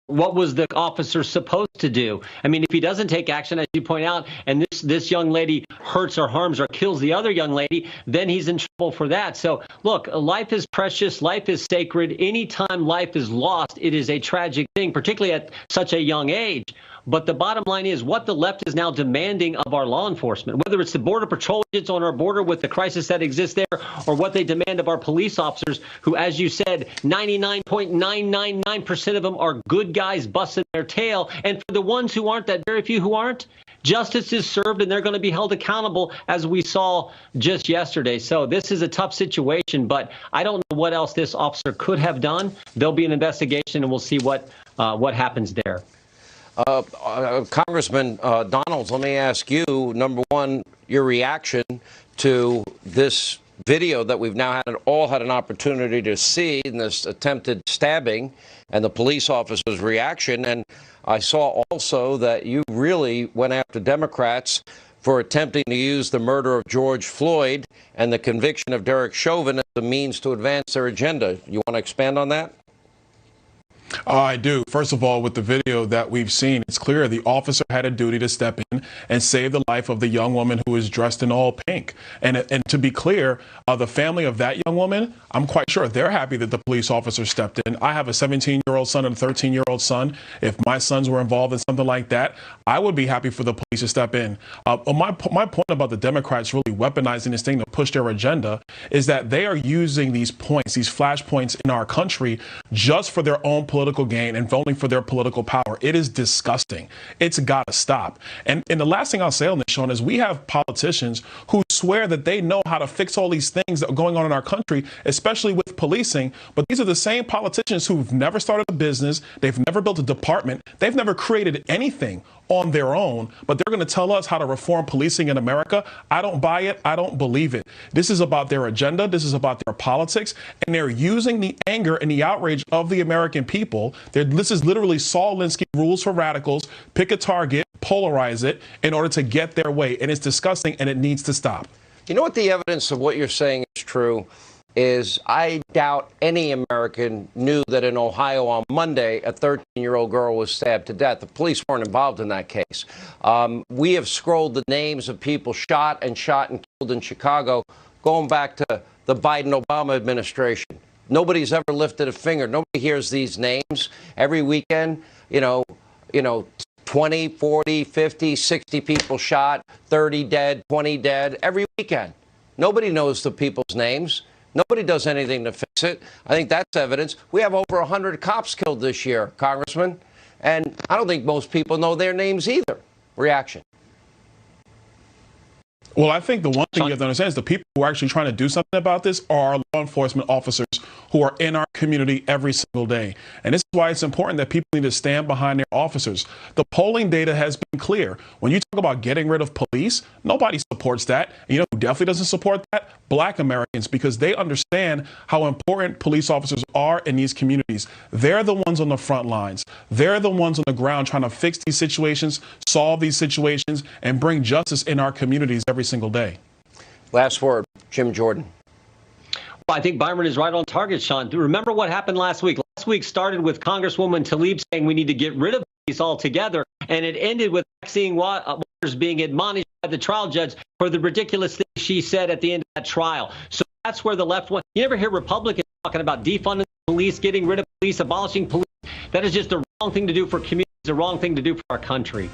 what was the officer supposed to do? I mean, if he doesn't take action, as you point out, and this young lady hurts or harms or kills the other young lady, then he's in trouble for that. So, look, life is precious. Life is sacred. Anytime life is lost, it is a tragic thing, particularly at such a young age. But the bottom line is what the left is now demanding of our law enforcement, whether it's the Border Patrol agents on our border with the crisis that exists there, or what they demand of our police officers, who, as you said, 99.999% of them are good guys busting their tail. And for the ones who aren't, that very few who aren't, justice is served and they're going to be held accountable, as we saw just yesterday. So this is a tough situation, but I don't know what else this officer could have done. There'll be an investigation and we'll see what happens there. Congressman Donalds, let me ask you, number one, your reaction to this video that we've now all had an opportunity to see in this attempted stabbing and the police officer's reaction. And I saw also that you really went after Democrats for attempting to use the murder of George Floyd and the conviction of Derek Chauvin as a means to advance their agenda. You want to expand on that? I do. First of all, with the video that we've seen, it's clear the officer had a duty to step in and save the life of the young woman who was dressed in all pink. And to be clear, the family of that young woman, I'm quite sure they're happy that the police officer stepped in. I have a 17-year-old son and a 13-year-old son. If my sons were involved in something like that, I would be happy for the police to step in. My point about the Democrats really weaponizing this thing to push their agenda is that they are using these points, these flashpoints in our country just for their own political gain and only for their political power. It is disgusting. It's got to stop. And the last thing I'll say on this, Sean, is we have politicians who swear that they know how to fix all these things that are going on in our country, especially with policing. But these are the same politicians who've never started a business. They've never built a department. They've never created anything on their own, but they're going to tell us how to reform policing in America. I don't buy it. I don't believe it. This is about their agenda. This is about their politics, and they're using the anger and the outrage of the American people. This is literally Saul Alinsky rules for radicals. Pick a target, polarize it in order to get their way, and it's disgusting, and it needs to stop. You know what the evidence of what you're saying is true is? I doubt any American knew that in Ohio on Monday, a 13-year-old girl was stabbed to death. The police weren't involved in that case. We have scrolled the names of people shot and killed in Chicago going back to the Biden-Obama administration. Nobody's ever lifted a finger. Nobody hears these names. Every weekend, 20, 40, 50, 60 people shot, 30 dead, 20 dead, every weekend. Nobody knows the people's names. Nobody does anything to fix it. I think that's evidence. We have over 100 cops killed this year, Congressman, and I don't think most people know their names either. Reaction. Well, I think the one thing you have to understand is the people who are actually trying to do something about this are law enforcement officers who are in our community every single day. And this is why it's important that people need to stand behind their officers. The polling data has been clear. When you talk about getting rid of police, nobody supports that. And you know who definitely doesn't support that? Black Americans, because they understand how important police officers are in these communities. They're the ones on the front lines. They're the ones on the ground trying to fix these situations, solve these situations, and bring justice in our communities every single day. Last word, Jim Jordan. Well, I think Byron is right on target, Sean. Remember what happened last week? Last week started with Congresswoman Tlaib saying we need to get rid of police altogether, and it ended with Maxine Waters being admonished by the trial judge for the ridiculous thing she said at the end of that trial. So that's where the left went. You never hear Republicans talking about defunding the police, getting rid of police, abolishing police. That is just the wrong thing to do for communities, the wrong thing to do for our country.